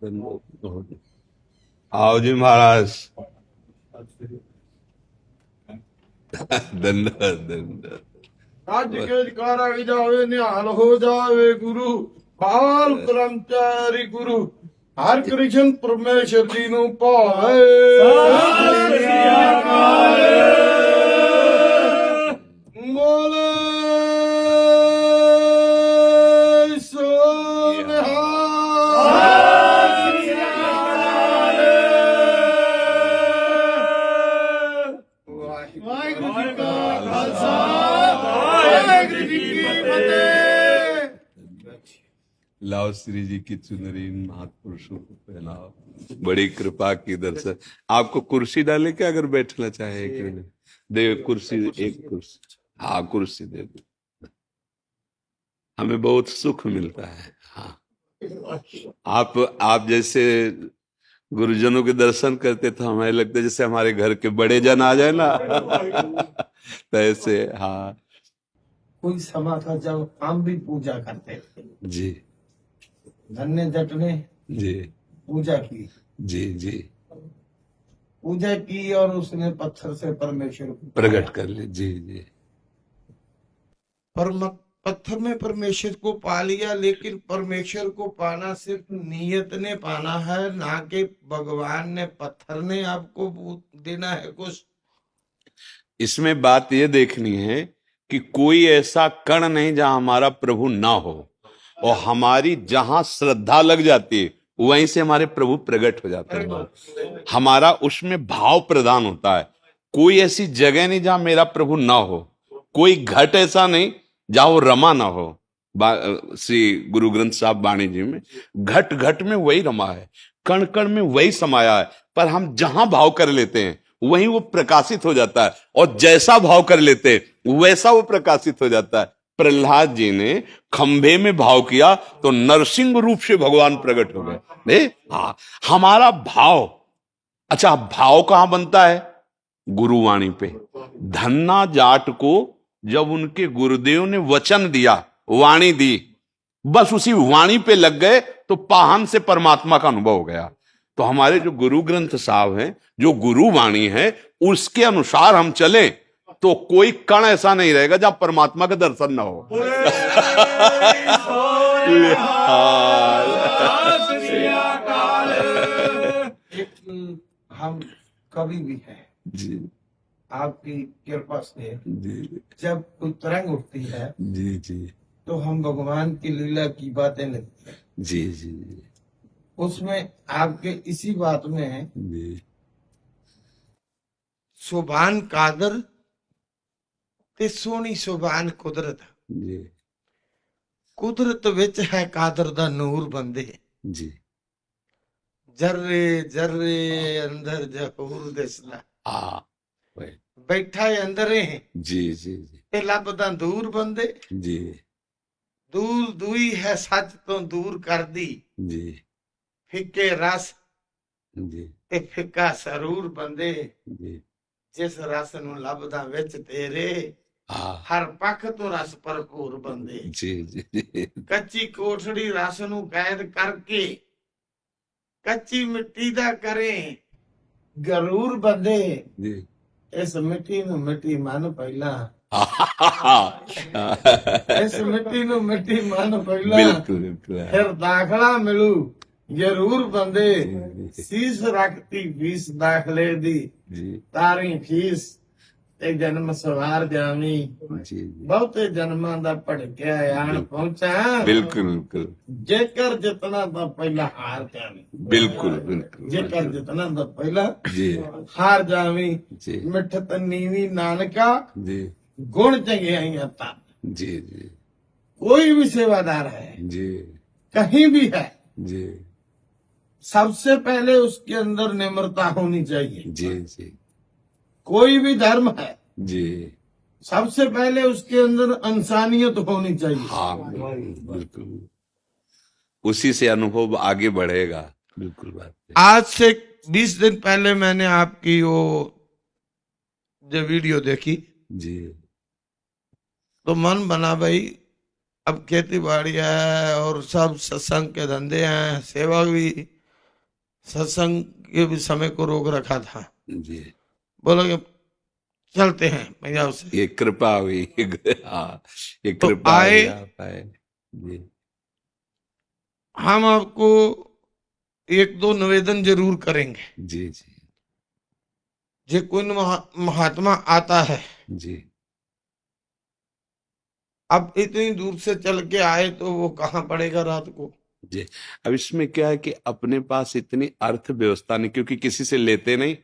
धन्यवाद। आओ जी महाराज। धन्यवाद धन्यवाद। राज्य के अधिकार जावे निहाल हो जावे गुरु बाल कर्मचारी गुरु हर कृष्ण परमेश्वर जी नु पाए बोले लाओ श्री जी की चुनरी महापुरुषों को पहनाओ। बड़ी कृपा की दर्शन। आपको कुर्सी डाले क्या अगर बैठना चाहे? दे कुर्सी, एक कुर्सी। हाँ कुर्सी दे दो, हमें बहुत सुख मिलता है। हाँ आप जैसे गुरुजनों के दर्शन करते तो हमें लगता है जैसे हमारे घर के बड़े जन आ जाए ना। तो ऐसे। हाँ कोई समय था जब हम भी पूजा करते थे जी। धन्य जट ने जी पूजा की। जी जी पूजा की और उसने पत्थर से परमेश्वर को प्रकट कर ले। जी जी पत्थर में परमेश्वर को पा लिया, लेकिन परमेश्वर को पाना सिर्फ नियत ने पाना है, ना कि भगवान ने पत्थर ने आपको देना है कुछ। इसमें बात ये देखनी है कि कोई ऐसा कण नहीं जहां हमारा प्रभु ना हो, और हमारी जहां श्रद्धा लग जाती है वहीं से हमारे प्रभु प्रकट हो जाते हैं। हमारा उसमें भाव प्रदान होता है। कोई ऐसी जगह नहीं जहां मेरा प्रभु ना हो, कोई घट ऐसा नहीं जहां वो रमा ना हो। श्री गुरु ग्रंथ साहब वाणी जी में घट घट में वही रमा है, कण कण में वही समाया है, पर हम जहां भाव कर लेते हैं वहीं वो प्रकाशित हो जाता है, और जैसा भाव कर लेते हैं वैसा वो प्रकाशित हो जाता है। प्रहलाद जी ने खंभे में भाव किया तो नरसिंह रूप से भगवान प्रकट हो गए। हाँ, हमारा भाव। अच्छा, भाव कहां बनता है? गुरुवाणी पे। धन्ना जाट को जब उनके गुरुदेव ने वचन दिया, वाणी दी, बस उसी वाणी पे लग गए तो पाहन से परमात्मा का अनुभव हो गया। तो हमारे जो गुरु ग्रंथ साहब हैं, जो गुरु वाणी है, उसके अनुसार हम चले तो कोई कण ऐसा नहीं रहेगा जहां परमात्मा का दर्शन ना हो। हम कभी भी है जी आपकी कृपा से जी जब कोई तरंग उठती है जी जी तो हम भगवान की लीला की बातें लगती है जी जी उसमें आपके इसी बात में जी सुभान कादर ते सोनी सुभान कुदरत जी कुदरत विच है कादर दा नूर बंदे जी जर्रे जर्रे अंदर जहूर दिसदा हाँ बैठा है अंदर है जी जी जी ते लभदा दूर बंदे जी दूर दुई है सच तो दूर कर दी जी फिक्के रस जी ते फिक्का सरूर बंदे जी जिस रस नू लभदा विच तेरे हाँ हर पख तो रस भरपूर बंदे जी जी कच्ची कोठड़ी रस नू कैद करके कच्ची मिट्टी दा करे गरूर बंदे जी इस मिट्टी नू मिट्टी मन पहला इस मिट्टी नू मिट्टी मन पहला बिल्कुल बिल्कुल फिर दाखला मिलू जरूर बंदे शीश रखती फीस दाखले दी जी तारी फीस ते जन्म सवार जावी जी बहुते जन्मां दा भड़किया आन पहुंचा बिल्कुल बिल्कुल जेकर जितना दा पहला हार जावी बिल्कुल बिल्कुल जेकर जितना दा पहला जी हार जावी जी मिठत नीवी नानका जी गुण चंगियाइयां ता जी जी कोई भी सेवादार है जी कहीं भी है जी सबसे पहले उसके अंदर निम्रता होनी चाहिए जी जी कोई भी धर्म है जी सबसे पहले उसके अंदर इंसानियत होनी चाहिए हाँ बिल्कुल, उसी से अनुभव आगे बढ़ेगा। बिल्कुल बात है। आज से 20 दिन पहले मैंने आपकी वो जो वीडियो देखी जी तो मन बना भाई अब खेती बाड़ी है और सब सत्संग के धंधे हैं, सेवा भी सत्संग के भी समय को रोक रखा था, जी, बोला कि चलते हैं पंजाब से। ये कृपा हुई। हाँ, ये तो कृपा आए, हुई आप आए। जी, हम आपको एक दो निवेदन जरूर करेंगे। जी, जी, जे कोई महात्मा आता है, जी, अब इतनी दूर से चल के आए तो वो कहाँ पड़ेगा रात को। जी। अब इसमें क्या है कि अपने पास इतनी अर्थव्यवस्था नहीं, क्योंकि किसी से लेते नहीं,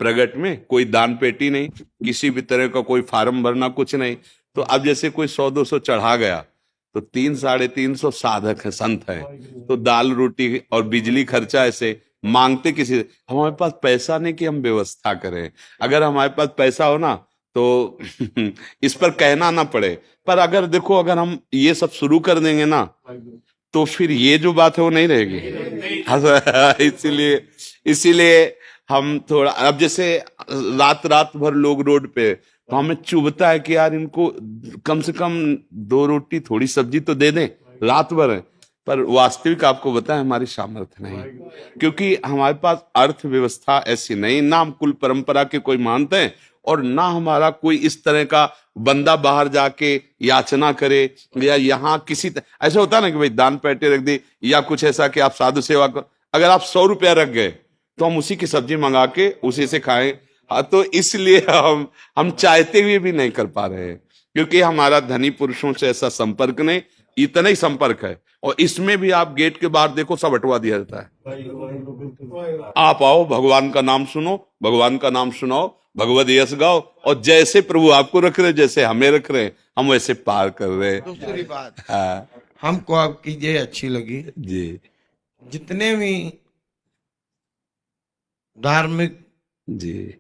प्रगट में कोई दान पेटी नहीं, किसी भी तरह का कोई फार्म भरना कुछ नहीं। तो अब जैसे कोई 100-200 चढ़ा गया तो 300-350 साधक है, संत है, तो दाल रोटी और बिजली खर्चा ऐसे मांगते किसी से। हमारे पास पैसा नहीं कि हम व्यवस्था करें। अगर हमारे पास पैसा हो ना तो इस पर कहना ना पड़े। पर अगर देखो, अगर हम ये सब शुरू कर देंगे ना तो फिर ये जो बात है वो नहीं रहेगी। हाँ, इसीलिए इसीलिए हम थोड़ा, अब जैसे रात रात भर लोग रोड पे, तो हमें चुभता है कि यार इनको कम से कम 2 रोटी थोड़ी सब्जी तो दे दें रात भर है। पर वास्तविक आपको बताएं, हमारी सामर्थ्य नहीं, क्योंकि हमारे पास अर्थव्यवस्था ऐसी नहीं, ना हम कुल परंपरा के कोई मानते हैं, और ना हमारा कोई इस तरह का बंदा बाहर जाके याचना करे, या यहाँ ऐसा होता है ना कि भाई दान पेटी रख दी, या कुछ ऐसा कि आप साधु सेवा करो। अगर आप 100 रुपया रख गए तो हम उसी की सब्जी मंगा के उसी से खाएं। हाँ, तो इसलिए हम चाहते हुए भी नहीं कर पा रहे हैं, क्योंकि हमारा धनी पुरुषों से ऐसा संपर्क नहीं, इतना ही संपर्क है। और इसमें भी आप गेट के बाहर देखो, सब हटवा दिया जाता है। आप आओ, भगवान का नाम सुनो, भगवान का नाम सुनाओ, भगवद यश गाओ, और जैसे प्रभु आपको रख रहे, जैसे हमें रख रहे, हम वैसे पार कर रहे हैं। दूसरी बात, हाँ, हमको आपकी ये अच्छी लगी, जी, जितने भी धार्मिक, जी,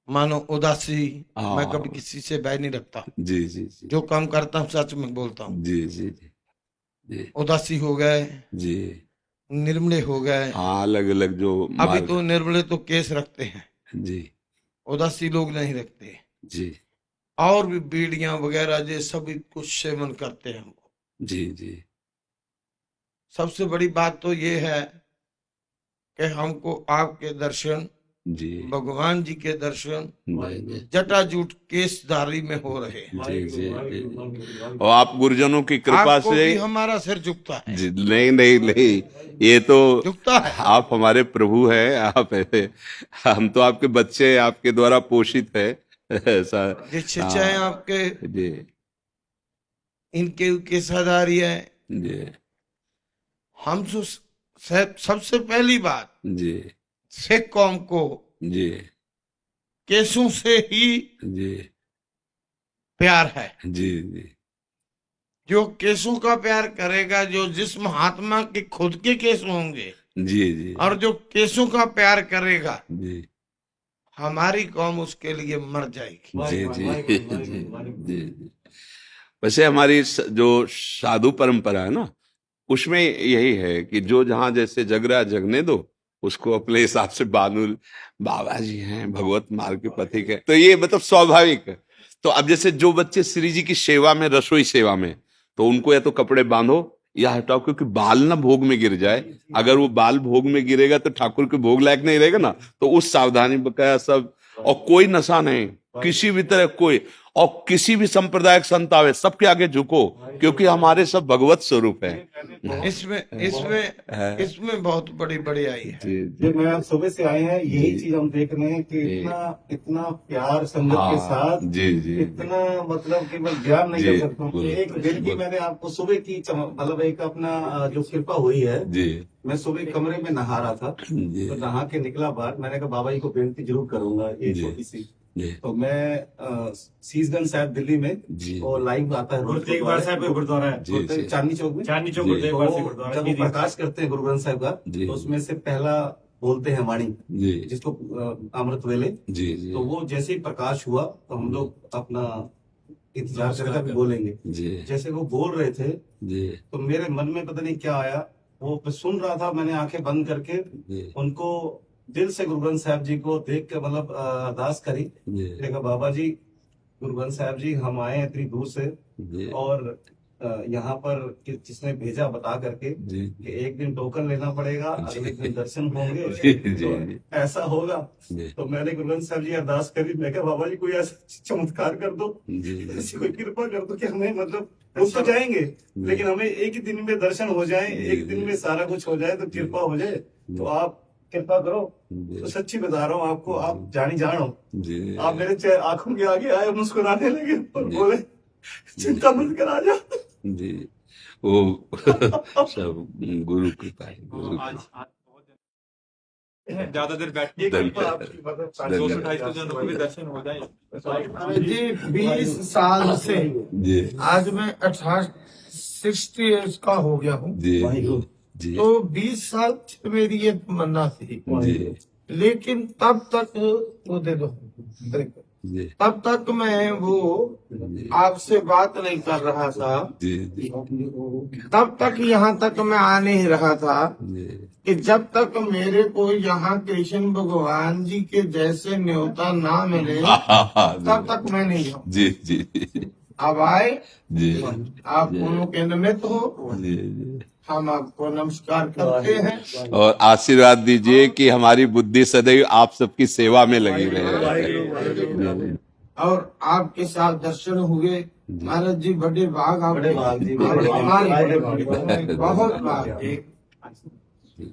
मानो उदासी, मैं कभी हाँ, किसी से बैर नहीं रखता। जी, जी, जी, जो काम करता हूँ सच में बोलता हूँ। जी, जी, जी, जी, उदासी हो गए, जी, निर्मले हो गए। हाँ, अलग अलग जो अभी मार्ग। तो निर्मले तो केस रखते हैं, जी, उदासी लोग नहीं रखते। जी, और भी बीड़ियां वगैरह ये सभी कुछ सेवन करते हैं वो। जी, जी, सबसे बड़ी बात तो ये है कि हमको आपके दर्शन, जी, भगवान जी के दर्शन जी, जटाजूट केसधारी में हो रहे हैं। जी, जी, जी। और आप गुरुजनों की कृपा आपको से। भी हमारा सिर झुकता है, जी, नहीं, नहीं, नहीं, ये तो झुकता है। आप हमारे प्रभु हैं। आप, हम तो आपके बच्चे, आपके द्वारा पोषित है, ऐसा। ये शिक्षाएं हाँ, आपके, जी, इनके केसाधारी है। जी, हम तो सबसे पहली बात, जी, सिख कौम को जी, केसों से ही जी, प्यार है। जी, जी, जो केसों का प्यार करेगा, जो जिस महात्मा के खुद के केस होंगे, जी, जी, और जो केसों का प्यार करेगा, जी, हमारी कौम उसके लिए मर जाएगी। जी, जी, जी, जी। वैसे हमारी जो साधु परंपरा है ना, उसमें यही है कि जो जहां जैसे जग रहा है जगने दो, उसको अपने हिसाब से बानुल बाबा जी हैं, भगवत मार्ग के पथिक है, तो ये मतलब स्वाभाविक है। तो अब जैसे जो बच्चे श्री जी की सेवा में, रसोई सेवा में, तो उनको या तो कपड़े बांधो या हटाओ, क्योंकि बाल ना भोग में गिर जाए। अगर वो बाल भोग में गिरेगा तो ठाकुर के भोग लायक नहीं रहेगा ना, तो उस सावधानी बकाया सब। और कोई नशा नहीं, किसी भी तरह कोई, और किसी भी संप्रदायिक संत आवे, सबके आगे झुको, क्योंकि हमारे सब भगवत स्वरूप है। इसमें इसमें इसमें बहुत बड़ी बड़ाई है। जी, जो मैं आज सुबह से आए हैं, यही जी, चीज हम देख रहे हैं कि जी, इतना इतना प्यार संगत के हाँ, साथ, जी, जी, इतना मतलब कि मैं बयान नहीं जी, कर सकता हूँ। बोलो, एक दिन की बोलो। मैंने आपको सुबह की मतलब एक अपना जो कृपा हुई है। जी, मैं सुबह कमरे में नहा रहा था, जी, तो नहा के निकला बाहर, मैंने कहा बाबा जी को बेनती जरूर करूंगा एक जी, छोटी सी। जी, तो मैं शीशगंज साहब दिल्ली में, जी, और लाइव आता है गुरु तेग बहादुर साहब का गुरुद्वारा है, जी, जी, चांदनी चौक में। चांदनी चौक जी। गुरु तेग तो बहादुर सिंह गुरुद्वारा जब वो जी, जी। प्रकाश करते हैं गुरु ग्रंथ साहब का, जी। तो उसमें से पहला बोलते हैं वाणी, जी, जिसको अमृत वेले। जी, जी, तो वो जैसे ही प्रकाश हुआ तो हम लोग अपना इंतजार करेगा कि बोलेंगे। जी, जैसे वो बोल रहे थे जी, तो मेरे मन में पता नहीं क्या आया, वो मैं सुन रहा था, मैंने आंखें बंद करके जी, उनको दिल से गुरु ग्रंथ साहब जी को देख के मतलब अरदास करी। जी, देखा बाबा जी, गुरु ग्रंथ साहब जी, हम आए हैं इतनी दूर से, जी, और यहाँ पर जिसने भेजा बता करके जी कि एक दिन टोकन लेना पड़ेगा, अगले दिन दर्शन होंगे, जी तो जी ऐसा होगा। जी तो मैंने गुरुग्रंथ साहब जी अरदास करी, मैं कहा बाबा जी कोई ऐसा चमत्कार कर दो, जी ऐसी कोई कृपा कर दो कि हमें मतलब रुक तो जाएंगे लेकिन हमें एक ही दिन में दर्शन हो जाए, एक दिन में सारा कुछ हो जाए, तो कृपा हो जाए। तो आप कृपा करो। तो सच्ची बता रहा हूँ आपको, आप जानी जान हो। जी आप मेरे आंखों के आगे आए, मुस्कुराने लगे और जी। बोले चिंता मत कर, आ जा। जी वो सब गुरु कृपा है, गुरु कृपा। ज्यादा देर बैठिए धन्यवाद। 228 जनों को भी दर्शन हो जाए। जी 20 साल से जी आज मैं 60 एज का हो गया हूँ। जी जी तो 20 साल से मेरी ये तमन्ना थी, जी लेकिन तब तक वो दे दो, जी तब तक मैं वो आपसे बात नहीं कर रहा था, जी जी तब तक यहाँ तक मैं आ नहीं रहा था जी कि जब तक मेरे को यहाँ कृष्ण भगवान जी के जैसे न्योता ना मिले तब तक मैं नहीं जाऊँ। जी जी अब आए, जी आप दोनों के निमित्त हो, जी जी हम आपको नमस्कार करते हैं और आशीर्वाद दीजिए कि हमारी बुद्धि सदैव आप सबकी सेवा में लगी रहे। और आपके साथ दर्शन हुए। महाराज जी बड़े भाग आप बड़े भाग जी, हमारे बड़े भाग। बहुत भाग।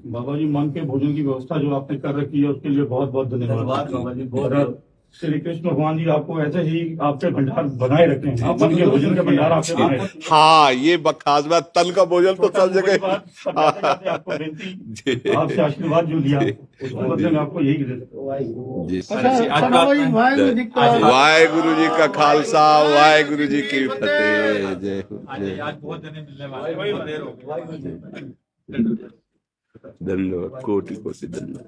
बाबा जी मन के भोजन की व्यवस्था जो आपने कर रखी है उसके लिए बहुत बहुत धन्यवाद बाबा जी, बहुत और श्री कृष्ण भगवान जी आपको ऐसे ही आपके भंडार बनाए रखें, आप मन के भोजन के भंडार आपके बनाए रखें। हाँ ये खास बात, तन का भोजन तो सब जगह। जाते आपको बेनती, आपसे आशीर्वाद जो लिया उसके बदले में आपको यही जी आज वाहेगुरु जी का खालसा, वाहेगुरु जी की फतेह। जय हो, जय आज बहुत जने मिलने वाले हैं, बहुत देर हो गई। धन्यवाद, कोटि कोटि धन्यवाद।